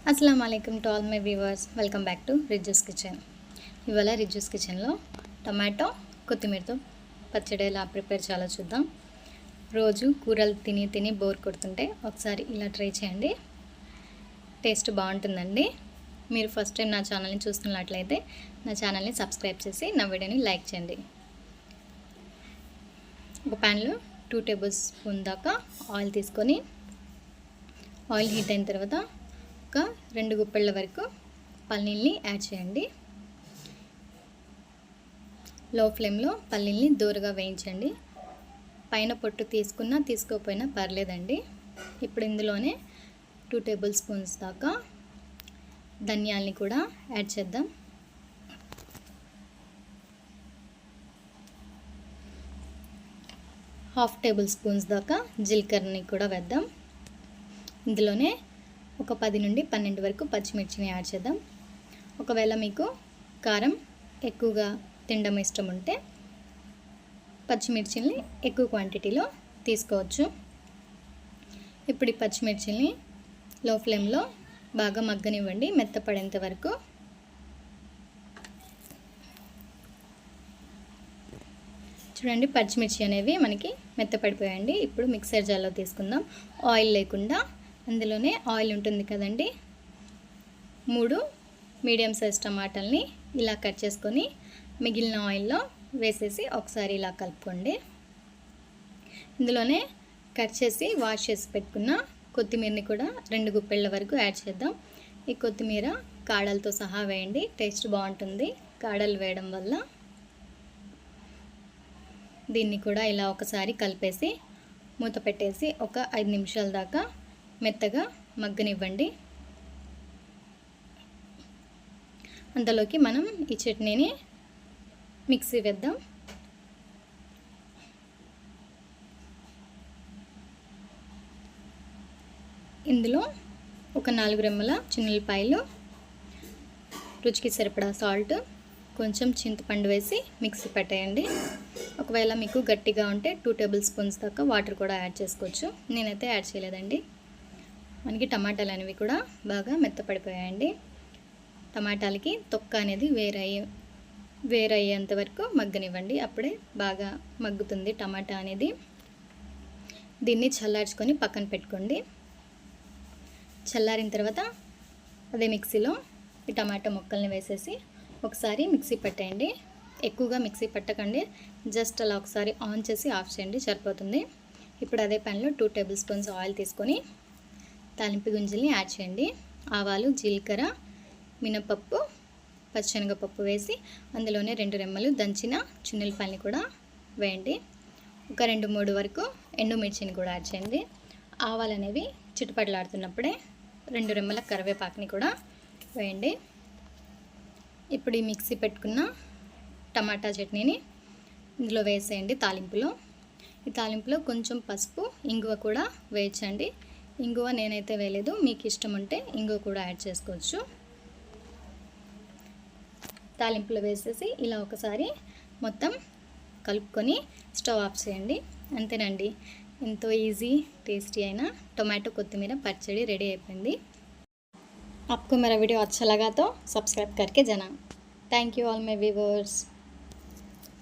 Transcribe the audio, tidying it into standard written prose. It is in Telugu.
అస్సలాము అలైకుమ్ to all my viewers. Welcome back to Rizzu's kitchen. ఇవాళ రిజ్జూస్ కిచెన్లో టమాటో కొత్తిమీరతో పచ్చడి ఎలా ప్రిపేర్ చేయాలో చూద్దాం. రోజు కూరలు తిని తిని బోర్ కొడుతుంటే ఒకసారి ఇలా ట్రై చేయండి, టేస్ట్ బాగుంటుందండి. మీరు ఫస్ట్ టైం నా ఛానల్ని చూస్తున్నట్లయితే నా ఛానల్ని సబ్స్క్రైబ్ చేసి నా వీడియోని లైక్ చేయండి. ఒక ప్యాన్లో 2 టేబుల్ స్పూన్ దాకా ఆయిల్ తీసుకొని, ఆయిల్ హీట్ అయిన తర్వాత ఒక 2 గుప్పెళ్ళ వరకు పల్లీల్ని యాడ్ చేయండి. లో ఫ్లేమ్లో పల్లీల్ని దూరగా వేయించండి. పైన పొట్టు తీసుకున్నా తీసుకోకపోయినా పర్లేదండి. ఇప్పుడు ఇందులోనే 2 టేబుల్ స్పూన్స్ దాకా ధనియాల్ని కూడా యాడ్ చేద్దాం. హాఫ్ టేబుల్ స్పూన్స్ దాకా జీలకర్రని కూడా వేద్దాం. ఇందులోనే ఒక 10 నుండి 12 వరకు పచ్చిమిర్చిని యాడ్ చేద్దాం. ఒకవేళ మీకు కారం ఎక్కువగా తినడం ఇష్టం ఉంటే పచ్చిమిర్చిని ఎక్కువ క్వాంటిటీలో తీసుకోవచ్చు. ఇప్పుడు ఈ పచ్చిమిర్చిని లో ఫ్లేమ్లో బాగా మగ్గనివ్వండి, మెత్తపడేంత వరకు. చూడండి, పచ్చిమిర్చి అనేవి మనకి మెత్తపడిపోయాయండి. ఇప్పుడు మిక్సర్ జార్లో తీసుకుందాం. ఆయిల్ లేకుండా అందులోనే ఆయిల్ ఉంటుంది కదండి, 3 మీడియం సైజ్ టమాటాలని ఇలా కట్ చేసుకొని మిగిలిన ఆయిల్లో వేసేసి ఒకసారి ఇలా కలుపుకోండి. ఇందులోనే కట్ చేసి వాష్ చేసి పెట్టుకున్న కొత్తిమీరని కూడా 2 గుప్పెళ్ళ వరకు యాడ్ చేద్దాం. ఈ కొత్తిమీర కాడలతో సహా వేయండి, టేస్ట్ బాగుంటుంది కాడలు వేయడం వల్ల. దీన్ని కూడా ఇలా ఒకసారి కలిపేసి మూత పెట్టేసి ఒక 5 నిమిషాల దాకా మెత్తగా మగ్గనివ్వండి. అంతలోకి మనం ఈ చట్నీని మిక్సీ వేద్దాం. ఇందులో ఒక 4 రెమ్మల చిన్నులపాయలు, రుచికి సరిపడా సాల్ట్, కొంచెం చింతపండు వేసి మిక్సీ పెట్టేయండి. ఒకవేళ మీకు గట్టిగా ఉంటే 2 టేబుల్ స్పూన్స్ దాకా వాటర్ కూడా యాడ్ చేసుకోవచ్చు. నేనైతే యాడ్ చేయలేదండి. మనకి టమాటాలు అనేవి కూడా బాగా మెత్తపడిపోయాయండి. టమాటాలకి తొక్క అనేది వేరయ్యేంత వరకు మగ్గనివ్వండి, అప్పుడే బాగా మగ్గుతుంది టమాటా అనేది. దీన్ని చల్లార్చుకొని పక్కన పెట్టుకోండి. చల్లారిన తర్వాత అదే మిక్సీలో ఈ టమాటా ముక్కల్ని వేసేసి ఒకసారి మిక్సీ పట్టేయండి. ఎక్కువగా మిక్సీ పట్టకండి, జస్ట్ అలా ఒకసారి ఆన్ చేసి ఆఫ్ చేయండి, సరిపోతుంది. ఇప్పుడు అదే ప్యాన్లో 2 టేబుల్ స్పూన్స్ ఆయిల్ తీసుకొని తాలింపు గింజల్ని యాడ్ చేయండి. ఆవాలు, జీలకర్ర, మినపప్పు, పచ్చెనగపప్పు వేసి అందులోనే 2 రెమ్మలు దంచిన చిన్నులపాయల్ని కూడా వేయండి. ఒక 2-3 వరకు ఎండుమిర్చిని కూడా యాడ్ చేయండి. ఆవాలు అనేవి చిటపటలాడుతున్నప్పుడే 2 రెమ్మల కరివేపాకుని కూడా వేయండి. ఇప్పుడు ఈ మిక్సీ పెట్టుకున్న టమాటా చట్నీని ఇందులో వేసేయండి తాలింపులో. ఈ తాలింపులో కొంచెం పసుపు, ఇంగువ కూడా వేయించండి. ఇంగువ నేనైతే వేయలేదు, మీకు ఇష్టం ఉంటే ఇంగువ కూడా యాడ్ చేసుకోవచ్చు. తాలింపులో వేసేసి ఇలా ఒకసారి మొత్తం కలుపుకొని స్టవ్ ఆఫ్ చేయండి. అంతేనండి, ఎంతో ఈజీ టేస్టీ అయిన టొమాటో కొత్తిమీర పచ్చడి రెడీ అయిపోయింది. आपको मेरा वीडियो अच्छा लगा तो सब्सक्राइब करके जाना. Thank you all my viewers.